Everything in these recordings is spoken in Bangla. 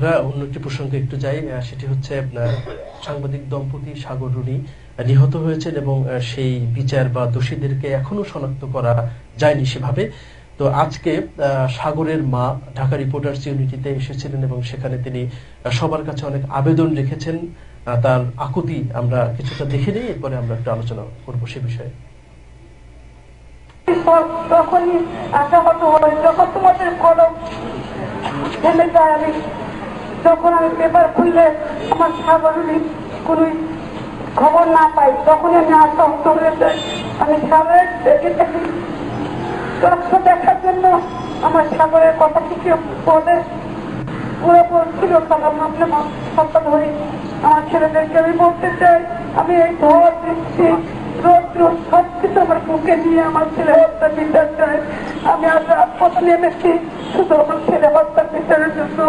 আমরা অন্য একটি প্রসঙ্গে একটু যাই, সেটি হচ্ছে সাংবাদিক দম্পতি সাগর রুনি নিহত হয়েছেন এবং সেই বিচার বা দোষীদেরকে এখনো শনাক্ত করা যায়নি সেভাবে। তো আজকে সাগরের মা ঢাকা রিপোর্টার্স ইউনিটিতে এসেছিলেন এবং সেখানে তিনি সবার কাছে অনেক আবেদন রেখেছেন। তার আকুতি আমরা কিছুটা দেখে নিই, এরপরে আমরা একটু আলোচনা করবো সে বিষয়ে। তখনই আশাহত হয় যখন তোমাদের কলম থেমে যায়। যখন আমি পেপার খুললে আমার সাগরের কোনো খবর না পাই, তখনই আমি আশাহত হয়ে যাই। আমি সাগরের দেখে থাকি রক্ত দেখার জন্য আমার সাগরের কথা কিছু বলে পুরোপুরি ছিল। কারণ আপনার সত্তা ধরে আমার ছেলেদেরকে আমি বলতে চাই, আমি এই ধর দিচ্ছি রৌদ্র সবকিছু আমার বুকে নিয়ে আমার ছেলে হত্যা বিচার চাই। আমি আজ রাজপথ নেমেছি শুধু আমার ছেলে হত্যা বিচারের জন্য।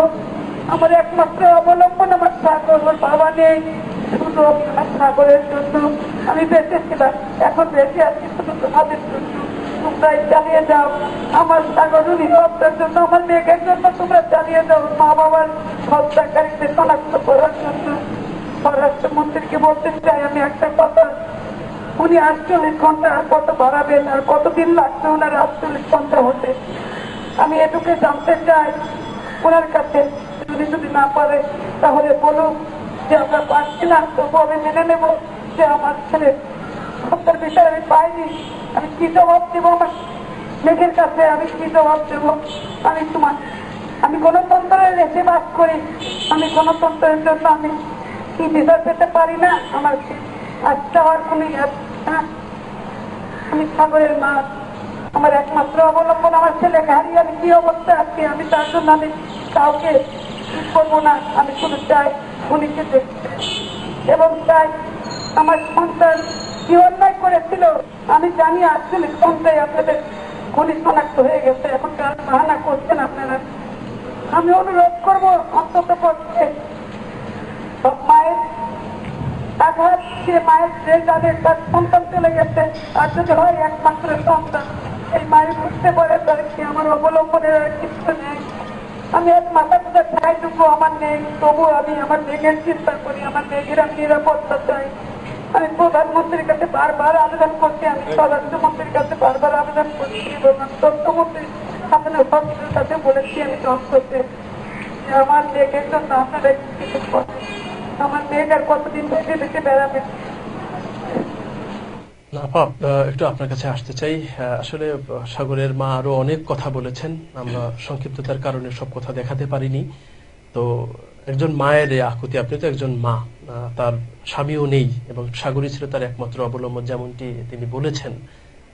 আমার একমাত্র অবলম্বন আমার সাগর, আমার বাবা নেই, শুধু আমার সাগরের জন্য আমি বেঁচে ছিলাম, এখন বেঁচে আছি শুধু তোমাদের জন্য। তোমরাই চালিয়ে যাও আমার সাগরুনি হত্যার জন্য, আমার মেয়ের জন্য তোমরা চালিয়ে যাও মা বাবার হত্যাকারীদের শনাক্ত করার জন্য। স্বরাষ্ট্রমন্ত্রীকে বলতে চাই আমি একটা কথা, উনি 48 ঘন্টা কত বাড়াবেন আর কতদিন লাগবে ওনার 48 ঘন্টা হতে? আমি এটুকু জানতে চাই ওনার কাছে। যদি না পারে তাহলে বলুন যে আমরা পারছি না, তবু আমি মেনে নেব যে আমার ছেলে হত্যার বিষয়ে আমি পাইনি। আমি কি জবাব দেবো আমার মেঘের কাছে? আমি কি জবাব দেবো? আমি গণতন্ত্রের দেশে বাস করি, আমি গণতন্ত্রের জন্য আমি কি বিচার পেতে পারি না? আমার আজকে হওয়ার কোনো আমি সাগরের মা, আমার একমাত্র অবলম্বন আমার ছেলেকে হারিয়ে আমি কি অবস্থা আছি, আমি তার জন্য আমি কাউকে ঠিক করবো না। আমি শুধু চাই উনিকে দেখতে এবং চাই আমার সন্তান কি অন্যায় করেছিল। আমি জানি আসলে সন্তান আপনাদের খনি শনাক্ত হয়ে গেছে, এখন কার বাহানা করছেন আপনারা। আমি অনুরোধ করবো অন্তত পক্ষে মায়ের আঘাত, সে মায়ের যে যাদের তার সন্তান চলে গেছে আর যদি হয় একমাত্র সন্তান, এই মায়ের বুঝতে পারে তার কি আমার অবলম্বনের আর কিছু নেই। আমি এক মাথা পিতা ঠাইটুকু আমার নেই, তবু আমি আমার মেঘের চিন্তা করি, আমার মেঘের আমি নিরাপত্তা চাই। আমি প্রধানমন্ত্রীর কাছে বারবার আবেদন করছি, আমি স্বরাষ্ট্রমন্ত্রীর কাছে বারবার আবেদন করছি এবং তথ্যমন্ত্রী আপনার হসপিটালের কাছে বলেছি আমি জব করতে, যে আমার মেঘের জন্য আপনারা কিছু করেন। আমার মেঘ আর কতদিন দেখে দেখে বেড়াবে। একটু আপনার কাছে আসতে চাই। আসলে সাগরের মা আরো অনেক কথা বলেছেন, আমরা সংক্ষিপ্ততার কারণে সব কথা দেখাতে পারিনি। তো একজন মায়ের আকুতি, আপনি তো একজন মা, তার স্বামীও নেই এবং সাগরই ছিল তার একমাত্র অবলম্বন, যেমনটি তিনি বলেছেন।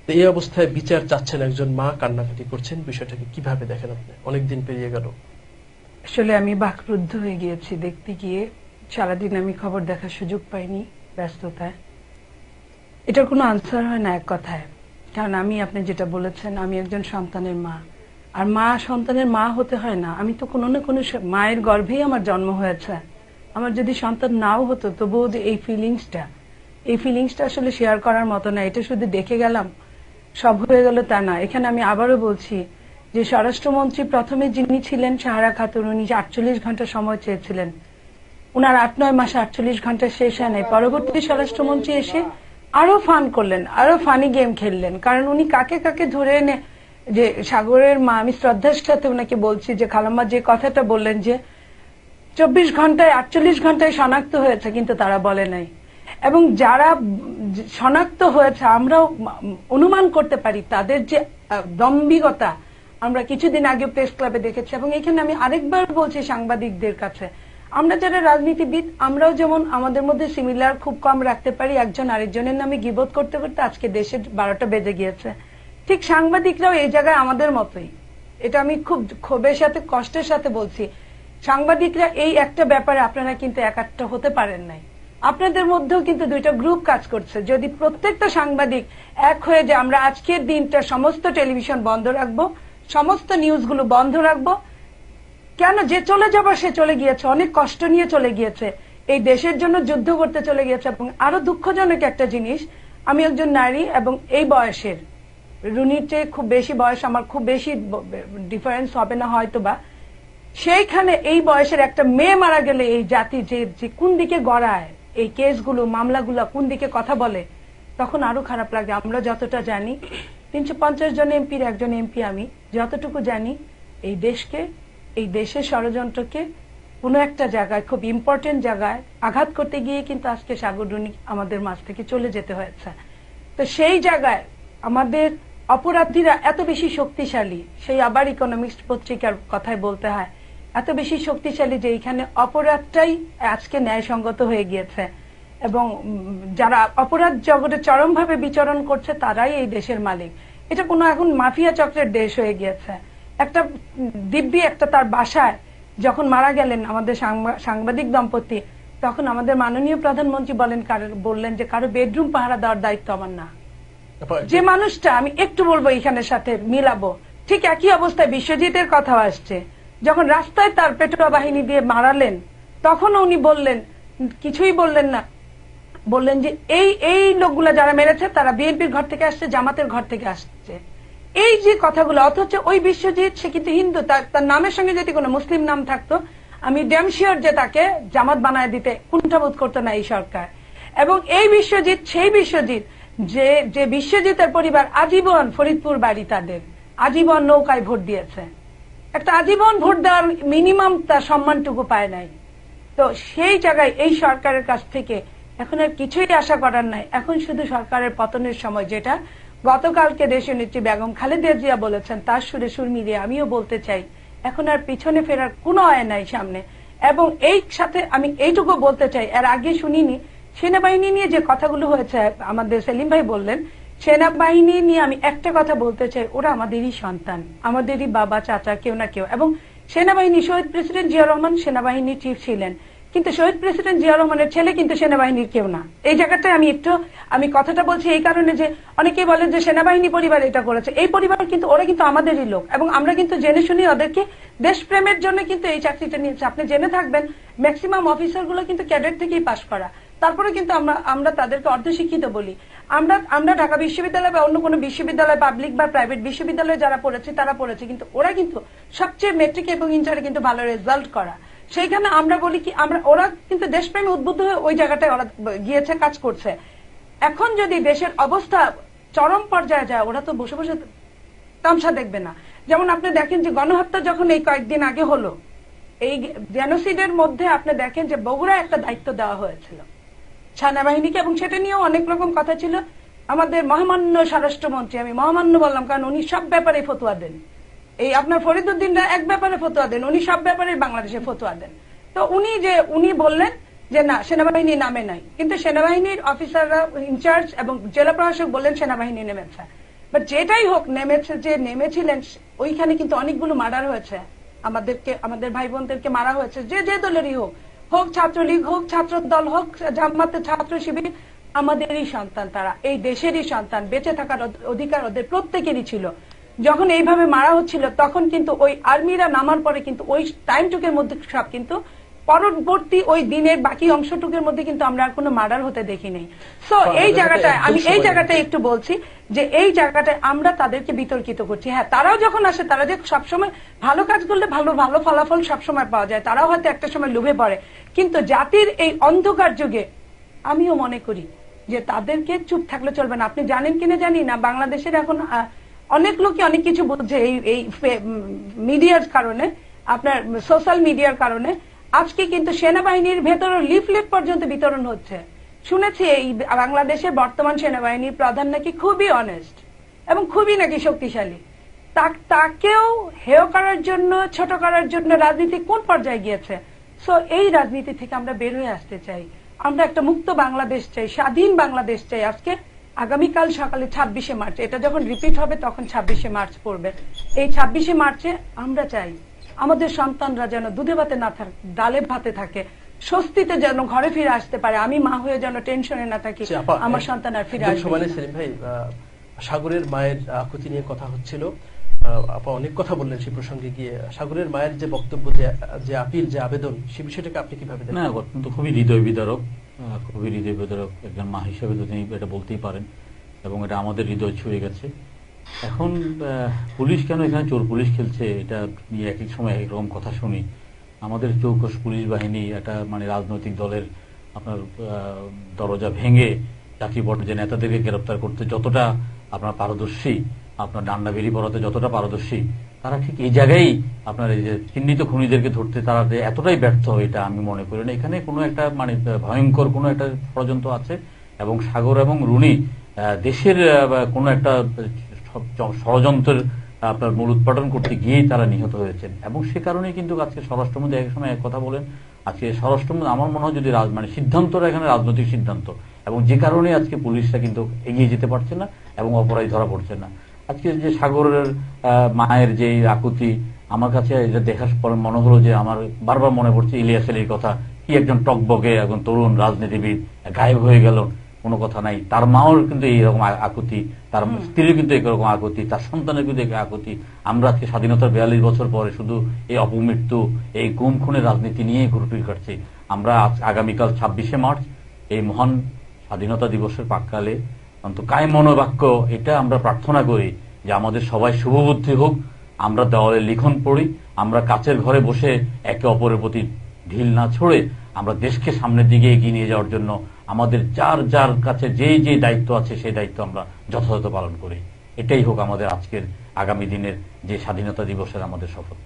তো এই অবস্থায় বিচার চাচ্ছেন একজন মা, কান্নাকাটি করছেন, বিষয়টাকে কিভাবে দেখেন আপনি? অনেকদিন পেরিয়ে গেল। আসলে আমি বাকরুদ্ধ হয়ে গিয়েছি দেখতে গিয়ে। সারাদিন আমি খবর দেখার সুযোগ পাইনি ব্যস্ততায়। এটার কোনো আনসার হয় না এক কথায়, কারণ আমি আপনি যেটা বলেছেন, আমি একজন সন্তানের মা। আর মা সন্তানের মা হতে হয় না, আমি তো কোনো না কোনো মায়ের গর্ভেই আমার জন্ম হয়েছে। আমার যদি সন্তান নাও হতো তবুও যে এই ফিলিংসটা আসলে শেয়ার করার মতো না। এটা শুধু দেখে গেলাম সব হয়ে গেল তা না। এখানে আমি আবারও বলছি যে স্বরাষ্ট্রমন্ত্রী প্রথমে যিনি ছিলেন সাহারা খাতুন, উনি 48 ঘন্টা সময় চেয়েছিলেন, উনার 8-9 মাসে 48 ঘন্টা শেষ হয় নাই। পরবর্তী স্বরাষ্ট্রমন্ত্রী এসে আরো ফান করলেন, আরো ফানি গেম খেললেন, কারণ উনি কাকে কাকে ধরে এনে, যে সাগরের মা, আমি শ্রদ্ধার সাথে ওনাকে বলছি যে খালাম্মা যে কথাটা বললেন যে 24 ঘন্টায় 48 ঘন্টায় শনাক্ত হয়েছে, কিন্তু তারা বলে নাই। এবং যারা শনাক্ত হয়েছে আমরাও অনুমান করতে পারি তাদের যে দম্ভিকতা আমরা কিছুদিন আগে প্রেস ক্লাবে দেখেছি। এবং এখানে আমি আরেকবার বলছি সাংবাদিকদের কাছে, আমরা যারা রাজনীতিবিদ আমরাও যেমন আমাদের মধ্যে সিমিলার খুব কম রাখতে পারি, একজন আরেকজনের নামে গিবত করতে করতে আজকে দেশের 12টা বেজে গিয়েছে, ঠিক সাংবাদিকরাও এই জায়গায় আমাদের মতোই। এটা আমি খুব ক্ষোভের সাথে কষ্টের সাথে বলছি। সাংবাদিকরা এই একটা ব্যাপারে আপনারা কিন্তু একাত্ম হতে পারেন নাই, আপনাদের মধ্যেও কিন্তু দুইটা গ্রুপ কাজ করছে। যদি প্রত্যেকটা সাংবাদিক এক হয়ে যে আমরা আজকের দিনটা সমস্ত টেলিভিশন বন্ধ রাখবো, সমস্ত নিউজগুলো বন্ধ রাখবো, কেন যে চলে যাবার সে চলে গিয়েছে, অনেক কষ্ট নিয়ে চলে গিয়েছে, এই দেশের জন্য যুদ্ধ করতে চলে গিয়েছে। এবং আরো দুঃখজনক একটা জিনিস, আমি একজন নারী এবং এই বয়সের, রুনির চেয়ে খুব বেশি বয়স, আমার খুব বেশি ডিফারেন্স হবে না হয়তো বা, সেইখানে এই বয়সের একটা মেয়ে মারা গেলে এই জাতি যে কোন দিকে গড়ায়, এই কেসগুলো মামলাগুলো কোন দিকে কথা বলে, তখন আরো খারাপ লাগে। আমরা যতটা জানি 350 জন এমপির একজন এমপি, আমি যতটুকু জানি এই দেশকে, এই দেশের ষড়যন্ত্রকে কোনো একটা জায়গায়, খুব ইম্পর্টেন্ট জায়গায় আঘাত করতে গিয়ে কিন্তু আজকে সাগররুনি আমাদের মাঝ থেকে চলে যেতে হয়েছে। তো সেই জায়গায় আমাদের অপরাধীরা এত বেশি শক্তিশালী, সেই আবার ইকোনমিক্স পত্রিকার কথায় বলতে হয়, এত বেশি শক্তিশালী যে এখানে অপরাধটাই আজকে ন্যায়সঙ্গত হয়ে গিয়েছে, এবং যারা অপরাধ জগতে চরমভাবে বিচরণ করছে তারাই এই দেশের মালিক। এটা কোনো এখন মাফিয়া চক্রের দেশ হয়ে গিয়েছে। একটা দিব্যি একটা তার বাসায় যখন মারা গেলেন আমাদের সাংবাদিক দম্পতি, তখন আমাদের মাননীয় প্রধানমন্ত্রী বললেন যে কারো বেডরুম পাহারা দেওয়ার দায়িত্ব আমার না। যে মানুষটা, আমি একটু বলবো এখানের সাথে মিলাবো, ঠিক একই অবস্থায় বিশ্বজিতের কথা আসছে। যখন রাস্তায় তার পেটোয়া বাহিনী দিয়ে মারালেন, তখন উনি বললেন, কিছুই বললেন না, বললেন যে এই লোকগুলা যারা মেরেছে তারা বিএনপির ঘর থেকে আসছে, জামাতের ঘর থেকে আসছে। এই যে কথাগুলো, অথচ ওই বিশ্বজিৎ সে কিন্তু হিন্দু, তার নামের সঙ্গে যদি কোনো মুসলিম নাম থাকতো আমি ড্যাম শিওর যে তাকে জামাত বানায় দিতে কুণ্ঠাবোধ করতো না এই সরকার। এবং এই বিশ্বজিৎ সেই বিশ্বজিৎ যে বিশ্বজিতের পরিবার আজীবন ফরিদপুর বাড়ি, তাদের আজীবন নৌকায় ভোট দিয়েছে, একটা আজীবন ভোট দেওয়ার মিনিমাম তার সম্মানটুকু পায় নাই। তো সেই জায়গায় এই সরকারের কাছ থেকে এখন আর কিছুই আশা করার নাই। এখন শুধু সরকারের পতনের সময়, যেটা গতকালকে দেশের নেত্রী বেগম খালেদা জিয়া বলেছেন, তার সুরে সুর মিলিয়ে আমিও বলতে চাই, এখন আর পিছনে ফেরার কোনো আয় নাই সামনে। এবং এই সাথে আমি এইটুকু বলতে চাই, এর আগে শুনিনি সেনাবাহিনী নিয়ে যে কথাগুলো হয়েছে, আমাদের সেলিম ভাই বললেন সেনাবাহিনী নিয়ে, আমি একটা কথা বলতে চাই, ওরা আমাদেরই সন্তান, আমাদেরই বাবা চাচা কেউ না কেউ। এবং সেনাবাহিনী, শহীদ প্রেসিডেন্ট জিয়া রহমান সেনাবাহিনীর চিফ ছিলেন, কিন্তু শহীদ প্রেসিডেন্ট জিয়া রহমানের ছেলে কিন্তু সেনাবাহিনীর কেউ না। এই জায়গাটায় আমি কথাটা বলছি এই কারণে যে অনেকেই বলেন যে সেনাবাহিনী পরিবার এটা করেছে, এই পরিবার কিন্তু ওরা কিন্তু আমাদেরই লোক, এবং আমরা কিন্তু জেনে শুনি ওদেরকে দেশপ্রেমের জন্য কিন্তু এই চাকরিটা নিয়েছে। আপনি জেনে থাকবেন ম্যাক্সিমাম অফিসার গুলো কিন্তু ক্যাডেট থেকেই পাশ করা, তারপরে কিন্তু আমরা তাদেরকে অর্ধশিক্ষিত বলি। আমরা ঢাকা বিশ্ববিদ্যালয় বা অন্য কোনো বিশ্ববিদ্যালয়, পাবলিক বা প্রাইভেট বিশ্ববিদ্যালয়ে যারা পড়েছে তারা পড়েছে, কিন্তু ওরা কিন্তু সবচেয়ে মেট্রিক এবং ইন্টারে কিন্তু ভালো রেজাল্ট করা। সেইখানে আমরা বলি কি, ওরা কিন্তু দেশপ্রেমে উদ্বুদ্ধ হয়ে ওই জায়গাটায় ওরা গিয়েছে, কাজ করছে। এখন যদি দেশের অবস্থা চরম পর্যায়ে যায়, ওরা তো বসে বসে তামসা দেখবে না। যেমন আপনি দেখেন যে গণহত্যা যখন এই কয়েকদিন আগে হলো, এই জেনোসিডের মধ্যে আপনি দেখেন যে বগুড়া একটা দায়িত্ব দেওয়া হয়েছিল সেনাবাহিনীকে, এবং সেটা নিয়েও অনেক রকম কথা ছিল। আমাদের মহামান্য স্বরাষ্ট্রমন্ত্রী, আমি মহামান্য বললাম কারণ উনি সব ব্যাপারে ফতোয়া দেন, এই আপনার ফরিদউদ্দিনরা এক ব্যাপারে ফতোয়া দেন, উনি সব ব্যাপারে বাংলাদেশে ফতোয়া দেন। তো উনি বললেন যে না, সেনাবাহিনী নামে নাই, কিন্তু সেনাবাহিনীর অফিসাররা ইনচার্জ এবং জেলা প্রশাসক বললেন সেনাবাহিনী নেমেছে। বাট যেটাই হোক, নেমেছিলেন, ওইখানে কিন্তু অনেকগুলো মার্ডার হয়েছে, আমাদের ভাই বোনদেরকে মারা হয়েছে, যে দলেরই হোক ছাত্রলীগ হোক, ছাত্র দল হোক, জামাতে, ছাত্র শিবির, আমাদেরই সন্তান তারা, এই দেশেরই সন্তান, বেঁচে থাকার অধিকার ওদের প্রত্যেকেরই ছিল। যখন এইভাবে মারা হচ্ছিল, তখন কিন্তু ওই আর্মিরা নামার পরে কিন্তু ওই টাইমটুকের মধ্যে সব কিন্তু পরবর্তী ওই দিনের বাকি অংশটুকের মধ্যে কিন্তু আমরা আর কোনো মার্ডার হতে দেখি নাই। সো এই জায়গাটায় আমি একটু বলছি যে এই জায়গাটায় আমরা তাদেরকে বিতর্কিত করছি। হ্যাঁ, তারাও যখন আসে, তারা যে সবসময় ভালো কাজ করলে ভালো ফলাফল সবসময় পাওয়া যায়, তারাও হয়তো একটা সময় লোভে পড়ে, কিন্তু জাতির এই অন্ধকার যুগে আমিও মনে করি যে তাদেরকে চুপ থাকলে চলবে না। আপনি জানেন কিনা জানি না, বাংলাদেশের এখন অনেক লোকই অনেক কিছু বুঝছে এই মিডিয়ার কারণে, আপনার সোশ্যাল মিডিয়ার কারণে। আজকে কিন্তু সেনাবাহিনীর ভেতরে লিফলেট পর্যন্ত বিতরণ হচ্ছে। শুনেছি এই বাংলাদেশের বর্তমান সেনাবাহিনীর প্রধান নাকি খুবই অনেস্ট এবং খুবই নাকি শক্তিশালী। তাকেও হেয় করার জন্য, ছোট করার জন্য রাজনীতি কোন পর্যায়ে গিয়েছে। সো এই রাজনীতি থেকে আমরা বের হয়ে আসতে চাই। আমরা একটা মুক্ত বাংলাদেশ চাই, স্বাধীন বাংলাদেশ চাই। আজকে আগামীকাল সকালে 26শে মার্চ, এটা যখন রিপিট হবে তখন 26শে মার্চ পড়বে। এই 26শে মার্চে আমরা চাই আমাদের সন্তানরা যেন দুধে ভাতে না থাকে, ডালে ভাতে থাকে, স্বস্তিতে যেন ঘরে ফিরে আসতে পারে। আমি মা হয়ে যেন টেনশনে না থাকি, আমার সন্তান আর ফিরে আসবে না। সেলিম ভাই, সাগরের মায়ের আকুতি নিয়ে কথা হচ্ছিল, আপা অনেক কথা বললেন সেই প্রসঙ্গে গিয়ে। সাগরের মায়ের যে বক্তব্য, যে আপিল, যে আবেদন, সেই বিষয়টাকে আপনি কিভাবে দেখেন? না, অত্যন্ত খুবই হৃদয় বিদারক, একজন মা হিসেবে তো তিনি এটা বলতেই পারেন, এবং এটা আমাদের হৃদয় ছুঁয়ে গেছে। এখন পুলিশ কেন এখানে চোর পুলিশ খেলছে, এটা নিয়ে এক এক সময় এক রকম কথা শুনি। আমাদের চৌকস পুলিশ বাহিনী একটা মানে রাজনৈতিক দলের আপনার দরজা ভেঙে চাকরি পর্যায়ে নেতাদেরকে গ্রেপ্তার করতে যতটা আপনার পারদর্শী, আপনার ডান্ডা বেরি পড়াতে যতটা পারদর্শী, তারা ঠিক এই জায়গায় আপনার এই যে চিহ্নিত খুনিদেরকে ধরতে তারা যে এতটাই ব্যর্থ, এটা আমি মনে করি না। এখানে কোনো একটা মানে ভয়ঙ্কর কোনো একটা ষড়যন্ত্র আছে, এবং সাগর এবং রুনি দেশের কোনো একটা ষড়যন্ত্রের আপনার মূল উৎপাদন করতে গিয়েই তারা নিহত হয়েছেন। এবং সে কারণেই কিন্তু আজকে স্বরাষ্ট্রমন্ত্রী এক সময় এক কথা বলেন, আজকে স্বরাষ্ট্রমন্ত্রী আমার মনে হয় যদি মানে সিদ্ধান্তটা এখানে রাজনৈতিক সিদ্ধান্ত, এবং যে কারণে আজকে পুলিশরা কিন্তু এগিয়ে যেতে পারছে না এবং অপরাধী ধরা পড়ছে না। আজকে যে সাগরের মায়ের যে আকুতি, আমার কাছে এটা দেখার পর মনে হলো যে আমার বারবার মনে পড়ছে ইলিয়াস আলীর কথা, কি একজন টকবকে একজন তরুণ রাজনীতিবিদ গায়েব হয়ে গেল, কোনো কথা নাই। তার মাও কিন্তু এইরকম আকুতি, তার স্ত্রীর কিন্তু একরকম আকুতি, তার সন্তানের কিন্তু এক আকুতি। আমরা আজকে স্বাধীনতার 42 বছর পরে শুধু এই অপমৃত্যু, এই গুম খুনের রাজনীতি নিয়েই ঘুরপিট কাটছি। আমরা আগামীকাল 26শে মার্চ এই মহান স্বাধীনতা দিবসের প্রাক্কালে অন্তত কায় মনোবাক্য এটা আমরা প্রার্থনা করি যে আমাদের সবাই শুভবুদ্ধি হোক, আমরা দেওয়ালে লিখন পড়ি, আমরা কাচের ঘরে বসে একে অপরের প্রতি ঢিল না ছড়ে আমরা দেশকে সামনের দিকে এগিয়ে নিয়ে যাওয়ার জন্য আমাদের যার যার কাছে যে যে দায়িত্ব আছে সেই দায়িত্ব আমরা যথাযথ পালন করি। এটাই হোক আমাদের আজকের আগামী দিনের যে স্বাধীনতা দিবসের আমাদের শপথ।